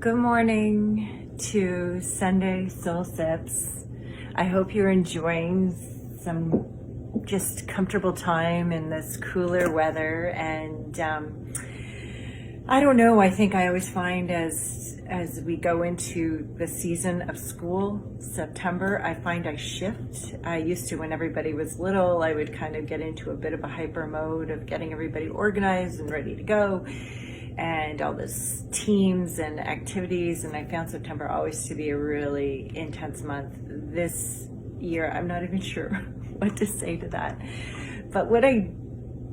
Good morning to Sunday Soul Sips. I hope you're enjoying some just comfortable time in this cooler weather. And I don't know, I think I always find as we go into the season of school, September, I find I shift. I used to, when everybody was little, I would kind of get into a bit of a hyper mode of getting everybody organized and ready to go, and all this teams and activities, and I found September always to be a really intense month. This year, I'm not even sure what to say to that. But what I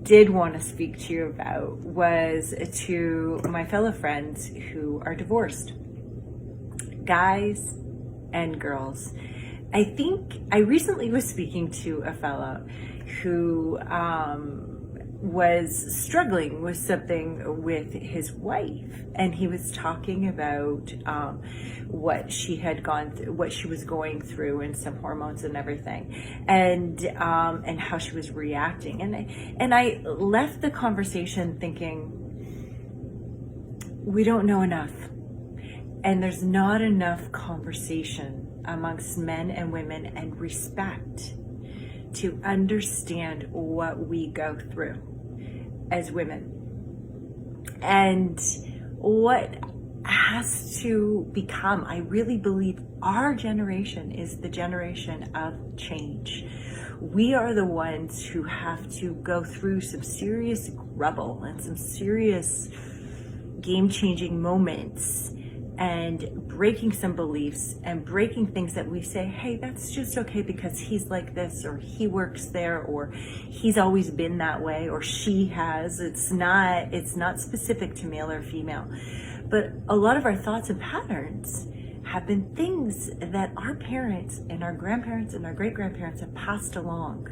did want to speak to you about was to my fellow friends who are divorced, guys and girls. I think I recently was speaking to a fellow who was struggling with something with his wife, and he was talking about what she had gone through, what she was going through, and some hormones and everything, and how she was reacting. And I left the conversation thinking, we don't know enough, and there's not enough conversation amongst men and women and respect to understand what we go through as women and what has to become. I really believe our generation is the generation of change. We are the ones who have to go through some serious rubble and some serious game-changing moments, and breaking some beliefs and breaking things that we say, hey, that's just okay because he's like this, or he works there, or he's always been that way, or she has. It's not specific to male or female. But a lot of our thoughts and patterns have been things that our parents and our grandparents and our great-grandparents have passed along.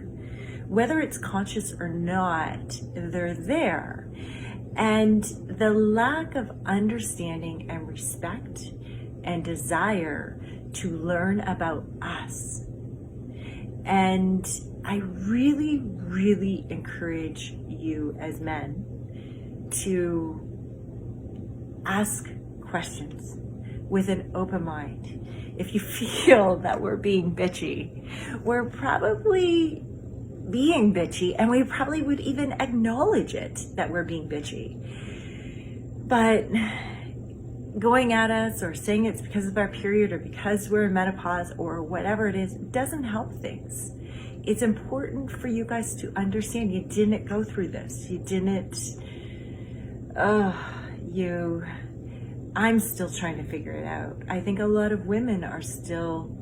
Whether it's conscious or not, they're there. And the lack of understanding and respect and desire to learn about us. And I really, really encourage you as men to ask questions with an open mind. If you feel that we're being bitchy, we're probably being bitchy, and we probably would even acknowledge it that we're being bitchy. But going at us or saying it's because of our period or because we're in menopause or whatever it is doesn't help things. It's important for you guys to understand you didn't go through this. You didn't, I'm still trying to figure it out. I think a lot of women are still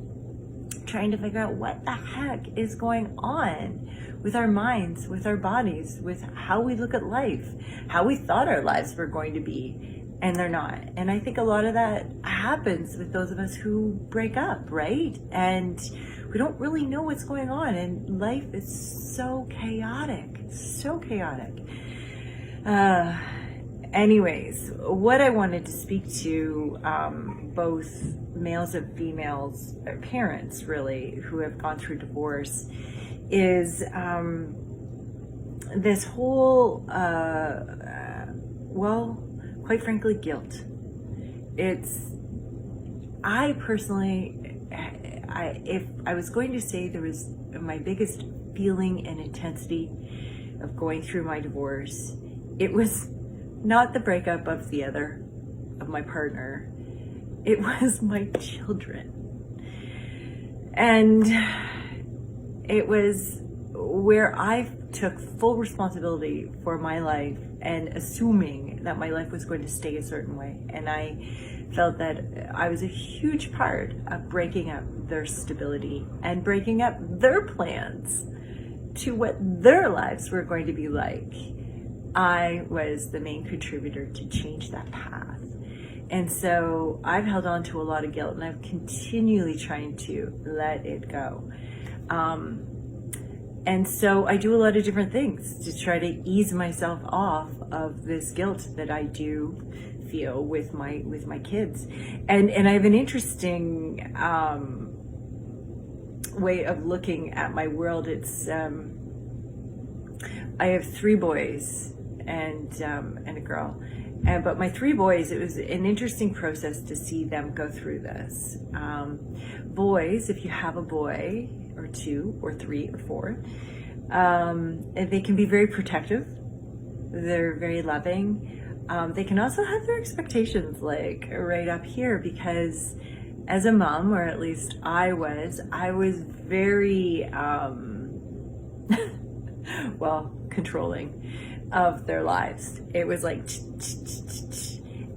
trying to figure out what the heck is going on with our minds, with our bodies, with how we look at life, how we thought our lives were going to be, and they're not. And I think a lot of that happens with those of us who break up, right? And we don't really know what's going on, and life is so chaotic, so chaotic. Anyways, what I wanted to speak to both males and females, parents really, who have gone through divorce, is this whole, quite frankly, guilt. I personally, if I was going to say there was my biggest feeling and intensity of going through my divorce, it was not the breakup of my partner. It was my children. And it was where I took full responsibility for my life and assuming that my life was going to stay a certain way. And I felt that I was a huge part of breaking up their stability and breaking up their plans to what their lives were going to be like. I was the main contributor to change that path. And so I've held on to a lot of guilt, and I'm continually trying to let it go. And so I do a lot of different things to try to ease myself off of this guilt that I do feel with my kids. And I have an interesting way of looking at my world. It's I have 3 boys and a girl, But my 3 boys, it was an interesting process to see them go through this. Boys, if you have a boy or 2 or 3 or 4, they can be very protective. They're very loving. They can also have their expectations like right up here, because as a mom, or at least I was very, well, controlling of their lives. It was like,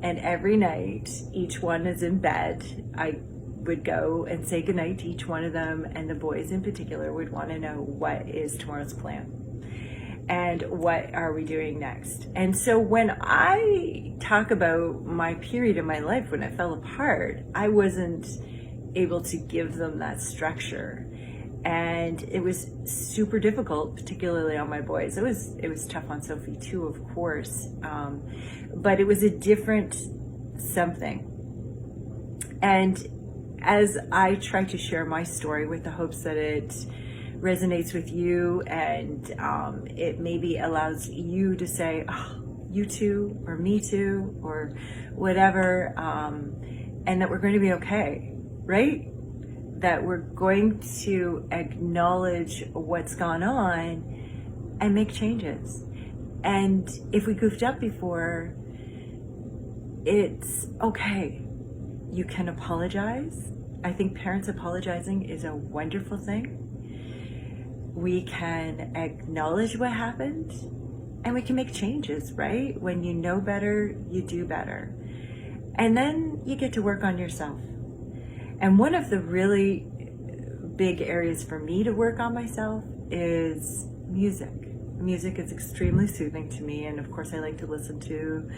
and every night, each one is in bed, I would go and say goodnight to each one of them, and the boys in particular would want to know, what is tomorrow's plan? And what are we doing next? And so when I talk about my period in my life when it fell apart, I wasn't able to give them that structure. And it was super difficult, particularly on my boys. It was tough on Sophie too, of course. But it was a different something. And as I try to share my story with the hopes that it resonates with you, and it maybe allows you to say, oh, you too, or me too, or whatever, and that we're going to be okay, right? That we're going to acknowledge what's gone on and make changes. And if we goofed up before, it's okay. You can apologize. I think parents apologizing is a wonderful thing. We can acknowledge what happened, and we can make changes, right? When you know better, you do better. And then you get to work on yourself. And one of the really big areas for me to work on myself is music. Music is extremely soothing to me, and of course I like to listen to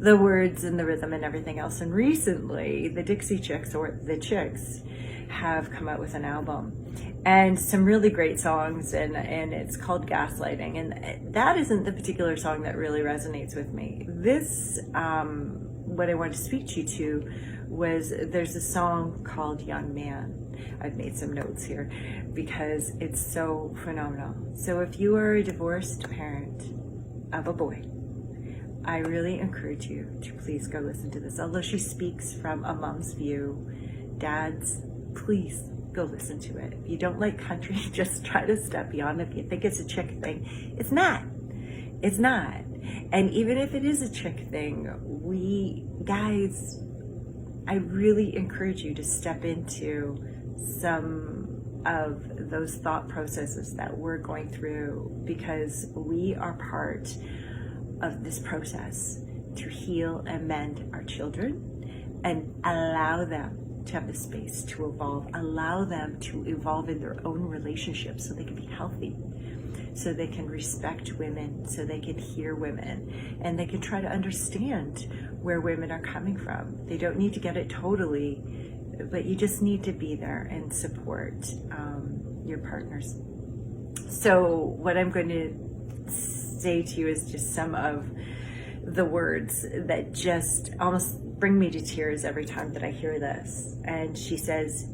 the words and the rhythm and everything else. And recently, the Dixie Chicks, or the Chicks, have come out with an album, and some really great songs, and it's called Gaslighting, and that isn't the particular song that really resonates with me. This, what I wanted to speak to you to was, there's a song called Young Man. I've made some notes here because it's so phenomenal. So if you are a divorced parent of a boy, I really encourage you to please go listen to this. Although she speaks from a mom's view, dads, please go listen to it. If you don't like country, just try to step beyond. If you think it's a chick thing, it's not. It's not. And even if it is a chick thing, we guys, I really encourage you to step into some of those thought processes that we're going through, because we are part of this process to heal and mend our children and allow them to have the space to evolve, allow them to evolve in their own relationships so they can be healthy, so they can respect women, so they can hear women, and they can try to understand where women are coming from. They don't need to get it totally, but you just need to be there and support your partners. So what I'm going to say to you is just some of the words that just almost bring me to tears every time that I hear this. And she says,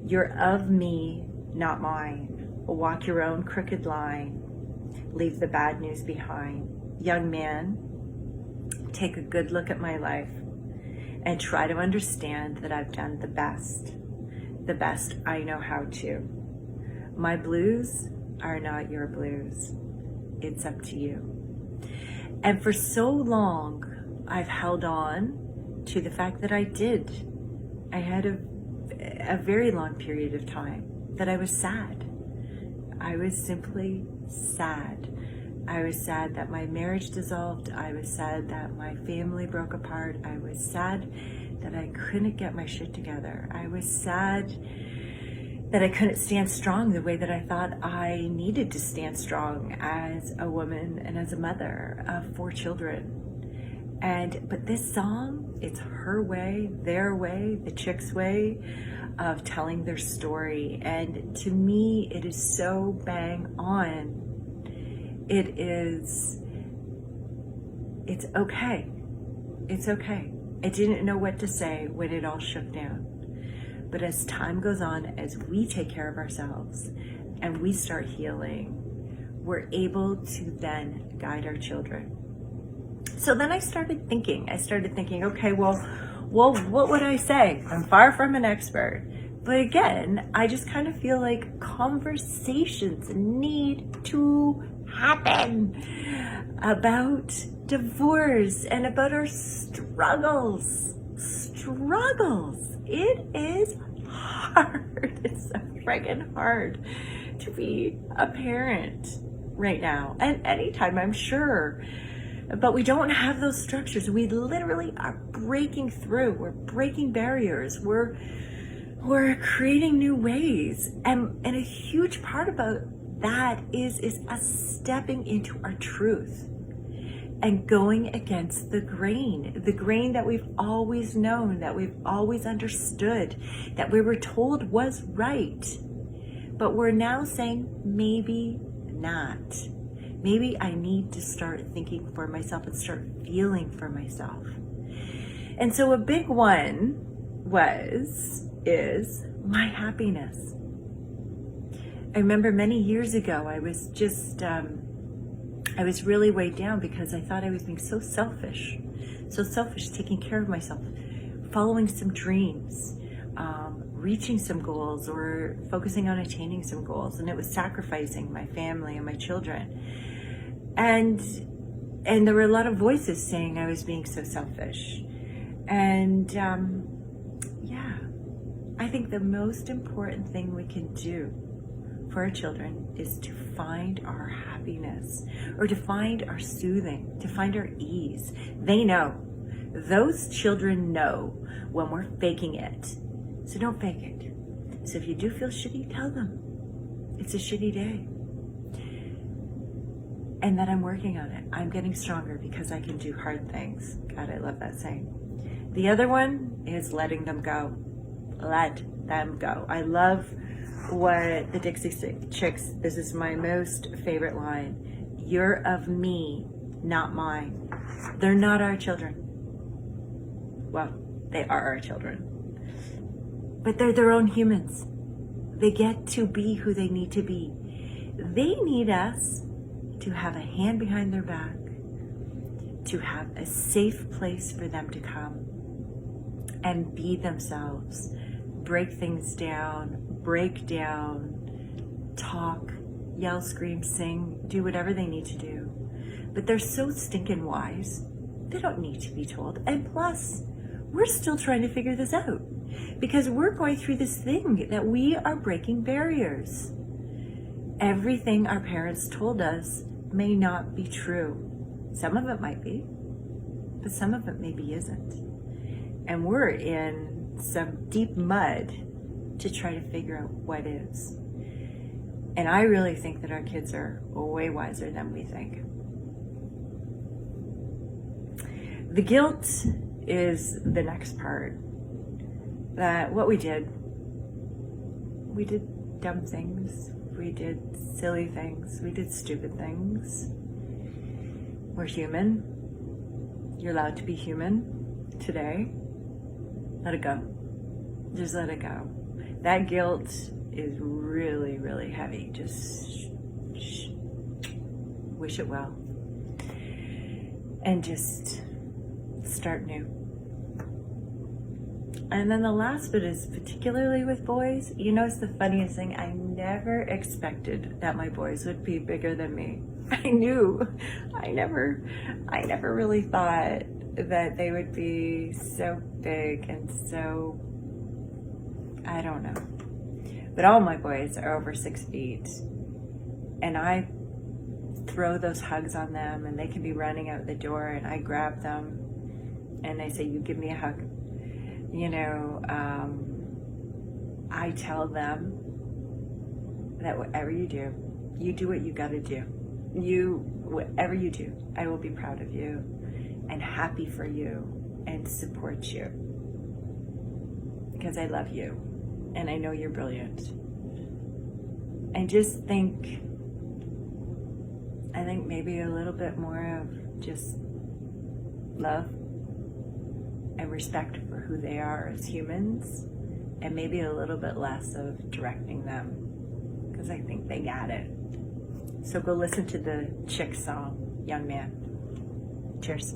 "You're of me, not mine. Walk your own crooked line. Leave the bad news behind. Young man, take a good look at my life and try to understand that I've done the best I know how to. My blues are not your blues. It's up to you." And for so long, I've held on to the fact that I had a very long period of time that I was sad. I was simply sad. I was sad that my marriage dissolved. I was sad that my family broke apart. I was sad that I couldn't get my shit together. I was sad that I couldn't stand strong the way that I thought I needed to stand strong as a woman and as a mother of 4 children. But this song, it's her way, their way, the chick's way of telling their story. And to me, it is so bang on. It's okay. It's okay. I didn't know what to say when it all shook down. But as time goes on, as we take care of ourselves and we start healing, we're able to then guide our children. So then I started thinking, okay, well, what would I say? I'm far from an expert. But again, I just kind of feel like conversations need to happen about divorce and about our struggles. It is hard. It's so friggin' hard to be a parent right now. And anytime, I'm sure. But we don't have those structures. We literally are breaking through. We're breaking barriers. We're creating new ways. And a huge part about that is us stepping into our truth and going against the grain that we've always known, that we've always understood, that we were told was right. But we're now saying, maybe not. Maybe I need to start thinking for myself and start feeling for myself. And so a big one is my happiness. I remember many years ago, I was really weighed down because I thought I was being so selfish, taking care of myself, following some dreams, reaching some goals, or focusing on attaining some goals. And it was sacrificing my family and my children. And there were a lot of voices saying I was being so selfish. And I think the most important thing we can do for our children is to find our happiness, or to find our soothing, to find our ease. They know. Those children know when we're faking it. So don't fake it. So if you do feel shitty, tell them it's a shitty day. And that I'm working on it. I'm getting stronger because I can do hard things. God, I love that saying. The other one is letting them go. Let them go. I love what the Dixie Chicks, this is my most favorite line. You're of me, not mine. They're not our children. Well, they are our children. But they're their own humans. They get to be who they need to be. They need us to have a hand behind their back, to have a safe place for them to come and be themselves, break things down, break down, talk, yell, scream, sing, do whatever they need to do. But they're so stinking wise, they don't need to be told. And plus, we're still trying to figure this out because we're going through this thing that we are breaking barriers. Everything our parents told us may not be true. Some of it might be, but some of it maybe isn't. And we're in some deep mud to try to figure out what is. And I really think that our kids are way wiser than we think. The guilt is the next part. That what we did dumb things, we did silly things, we did stupid things. We're human. You're allowed to be human today. Let it go. Just let it go. That guilt is really, really heavy. Just wish it well. And just start new. And then the last bit is particularly with boys. You know, it's the funniest thing. I never expected that my boys would be bigger than me. I never really thought that they would be so big and so, I don't know. But all my boys are over 6 feet. And I throw those hugs on them and they can be running out the door and I grab them and I say, you give me a hug. You know, I tell them that whatever you do what you gotta do. Whatever you do, I will be proud of you and happy for you and support you. Because I love you and I know you're brilliant. And just I think maybe a little bit more of just love and respect for who they are as humans, and maybe a little bit less of directing them, because I think they got it. So go listen to the Chick song, Young Man. Cheers.